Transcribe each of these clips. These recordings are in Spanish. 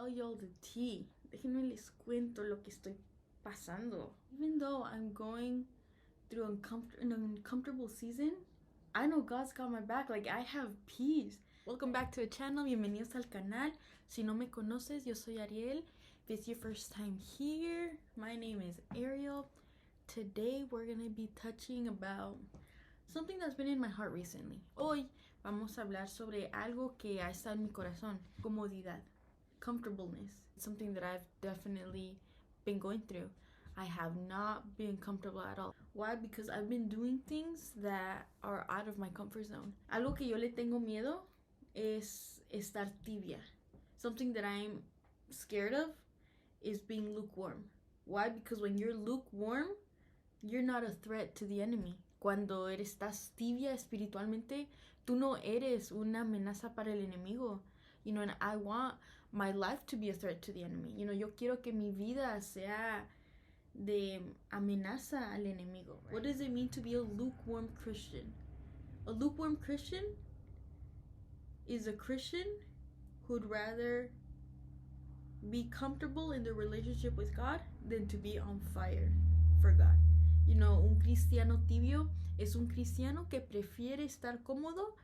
tell y'all the tea. Déjenme les cuento lo que estoy pasando. Even though I'm going through an uncomfortable season, I know God's got my back. Like, I have peace. Welcome back to the channel. Bienvenidos al canal. Si no me conoces, yo soy Ariel. If it's your first time here, my name is Ariel. Today we're gonna be touching about something that's been in my heart recently. Hoy vamos a hablar sobre algo que ha estado en mi corazón. Comodidad. Comfortableness. It's something that I've definitely been going through. I have not been comfortable at all. Why? Because I've been doing things that are out of my comfort zone. Algo que yo le tengo miedo es estar tibia. Something that I'm scared of is being lukewarm. Why? Because when you're lukewarm, you're not a threat to the enemy. Cuando estás tibia espiritualmente, tú no eres una amenaza para el enemigo. You know, and I want my life to be a threat to the enemy. You know, yo quiero que mi vida sea de amenaza al enemigo. Right? What does it mean to be a lukewarm Christian? A lukewarm Christian is a Christian who'd rather be comfortable in their relationship with God than to be on fire for God. You know, un cristiano tibio es un cristiano que prefiere estar cómodo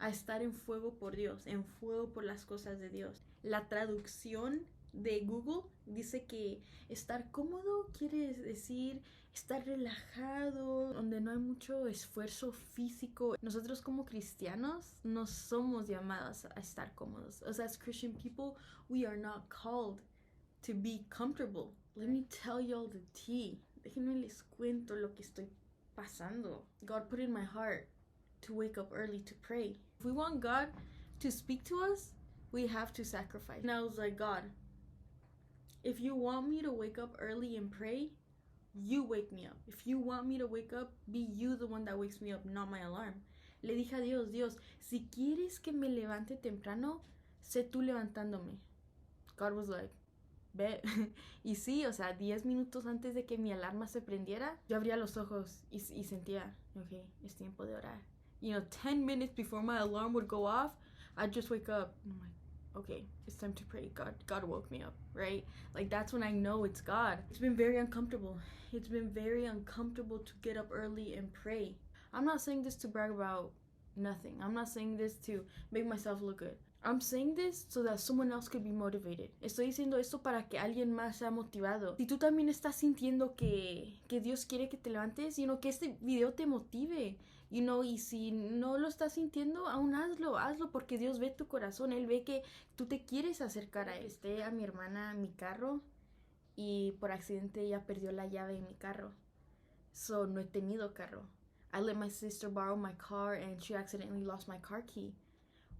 a estar en fuego por Dios, en fuego por las cosas de Dios. La traducción de Google dice que estar cómodo quiere decir estar relajado, donde no hay mucho esfuerzo físico. Nosotros como cristianos no somos llamados a estar cómodos. Us as Christian people, we are not called to be comfortable. Let me tell y'all the tea. Déjenme les cuento lo que estoy pasando. God put in my heart to wake up early to pray. If we want God to speak to us, we have to sacrifice. And I was like, God, if you want me to wake up early and pray, you wake me up. If you want me to wake up, be you the one that wakes me up, not my alarm. Le dije a Dios, Dios, si quieres que me levante temprano, sé tú levantándome. God was like, bet. Y sí, o sea, 10 minutos antes de que mi alarma se prendiera, yo abría los ojos y sentía, okay, es tiempo de orar. You know, 10 minutes before my alarm would go off, I'd just wake up. And I'm like, okay, it's time to pray. God woke me up, right? Like, that's when I know it's God. It's been very uncomfortable. It's been very uncomfortable to get up early and pray. I'm not saying this to brag about nothing. I'm not saying this to make myself look good. I'm saying this so that someone else could be motivated. Estoy diciendo esto para que alguien más sea motivado. Si tú también estás sintiendo que Dios quiere que te levantes, you know, que este video te motive. You know, y si no lo estás sintiendo, aún hazlo porque Dios ve tu corazón. Él ve que tú te quieres acercar a él. A mi hermana mi carro y por accidente ella perdió la llave de mi carro. So, no he tenido carro. I let my sister borrow my car and she accidentally lost my car key,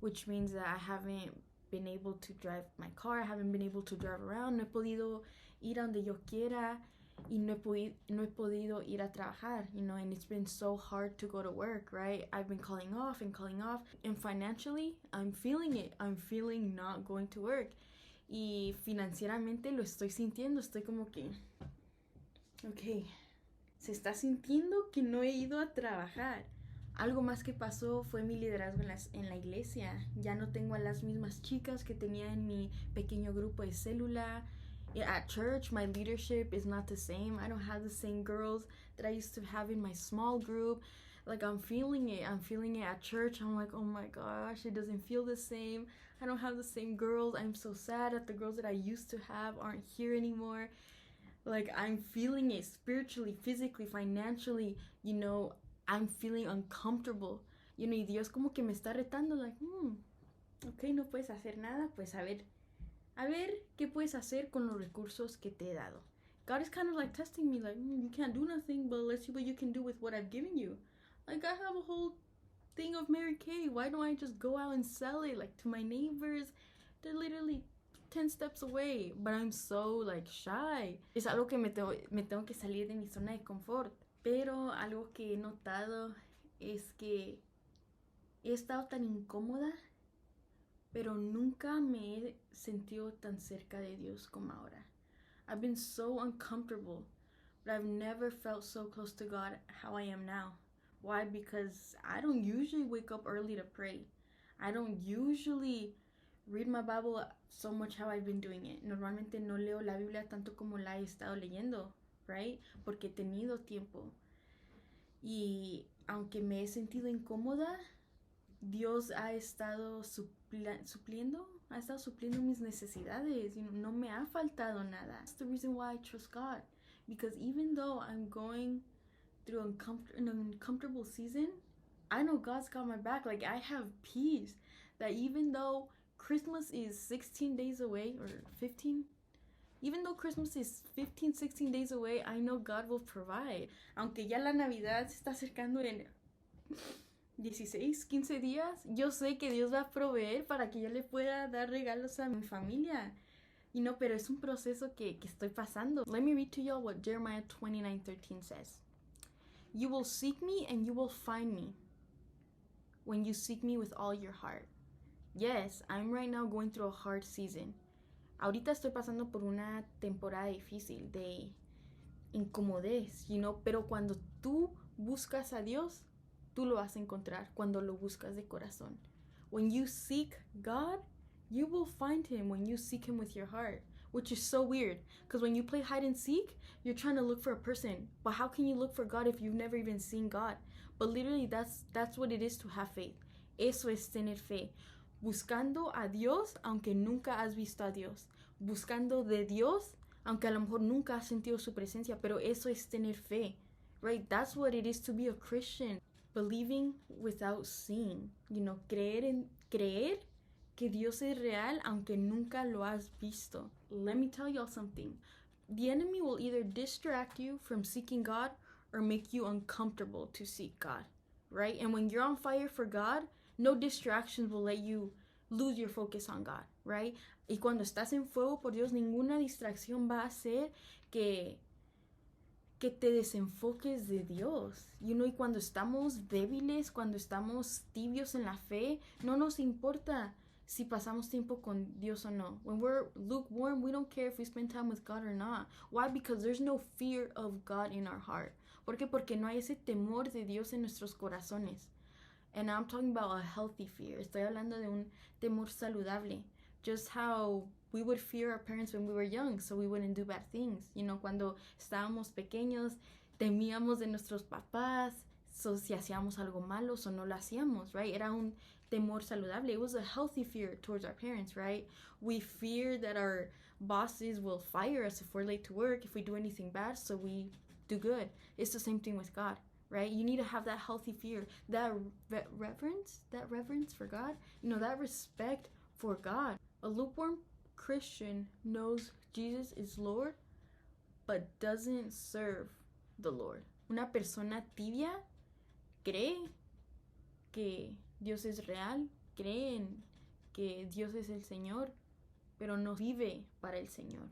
which means that I haven't been able to drive my car. I haven't been able to drive around. No he podido ir a donde yo quiera. Y no he podido ir a trabajar, you know, and it's been so hard to go to work, right? I've been calling off, and financially, I'm feeling it. I'm feeling not going to work. Y financieramente lo estoy sintiendo, estoy como que, okay, se está sintiendo que no he ido a trabajar. Algo más que pasó fue mi liderazgo en la iglesia. Ya no tengo a las mismas chicas que tenía en mi pequeño grupo de célula. At church, my leadership is not the same. I don't have the same girls that I used to have in my small group. Like, I'm feeling it at church. I'm like, oh my gosh, it doesn't feel the same. I don't have the same girls. I'm so sad that the girls that I used to have aren't here anymore. Like, I'm feeling it spiritually, physically, financially. You know, I'm feeling uncomfortable. You know, y Dios como que me está retando, like, okay, no puedes hacer nada, pues a ver qué puedes hacer con los recursos que te he dado. God is kind of like testing me, like, you can't do nothing, but let's see what you can do with what I've given you. Like, I have a whole thing of Mary Kay. Why don't I just go out and sell it, like, to my neighbors? They're literally 10 steps away, but I'm so, like, shy. Es algo que me tengo que salir de mi zona de confort. Pero algo que he notado es que he estado tan incómoda, pero nunca me he sentido tan cerca de Dios como ahora. I've been so uncomfortable, but I've never felt so close to God how I am now. Why? Because I don't usually wake up early to pray. I don't usually read my Bible so much how I've been doing it. Normalmente no leo la Biblia tanto como la he estado leyendo, right? Porque he tenido tiempo. Y aunque me he sentido incómoda, Dios ha estado supliendo mis necesidades. No me ha faltado nada. That's the reason why I trust God. Because even though I'm going through an uncomfortable season, I know God's got my back. Like, I have peace. That even though Christmas is 16 days away, or 15, even though Christmas is 15, 16 days away, I know God will provide. Aunque ya la Navidad se está acercando en 16, 15 días, yo sé que Dios va a proveer para que yo le pueda dar regalos a mi familia. Pero es un proceso que estoy pasando. Let me read to y'all what Jeremiah 29:13 says. You will seek me and you will find me when you seek me with all your heart. Yes, I'm right now going through a hard season. Ahorita estoy pasando por una temporada difícil de incomodes, pero cuando tú buscas a Dios, tú lo vas a encontrar cuando lo buscas de corazón. When you seek God, you will find him when you seek him with your heart, which is so weird, because when you play hide and seek, you're trying to look for a person, but how can you look for God if you've never even seen God? But literally, that's what it is to have faith. Eso es tener fe. Buscando a Dios, aunque nunca has visto a Dios. Buscando de Dios, aunque a lo mejor nunca has sentido su presencia, pero eso es tener fe, right? That's what it is to be a Christian. Believing without seeing, creer que Dios es real, aunque nunca lo has visto. Let me tell y'all something. The enemy will either distract you from seeking God or make you uncomfortable to seek God, right? And when you're on fire for God, no distractions will let you lose your focus on God, right? Y cuando estás en fuego por Dios, ninguna distracción va a hacer que te desenfoques de Dios. Y cuando estamos débiles, cuando estamos tibios en la fe, no nos importa si pasamos tiempo con Dios o no. When we're lukewarm, we don't care if we spend time with God or not. Why? Because there's no fear of God in our heart. ¿Por qué? Porque no hay ese temor de Dios en nuestros corazones. And I'm talking about a healthy fear. Estoy hablando de un temor saludable. Just how we would fear our parents when we were young, so we wouldn't do bad things. Cuando estábamos pequeños, temíamos de nuestros papás, so si hacíamos algo malo, so no lo hacíamos, right? Era un temor saludable. It was a healthy fear towards our parents, right? We fear that our bosses will fire us if we're late to work, if we do anything bad, so we do good. It's the same thing with God, right? You need to have that healthy fear, that reverence for God, that respect for God. A lukewarm Christian knows Jesus is Lord, but doesn't serve the Lord. Una persona tibia cree que Dios es real, cree que Dios es el Señor, pero no vive para el Señor.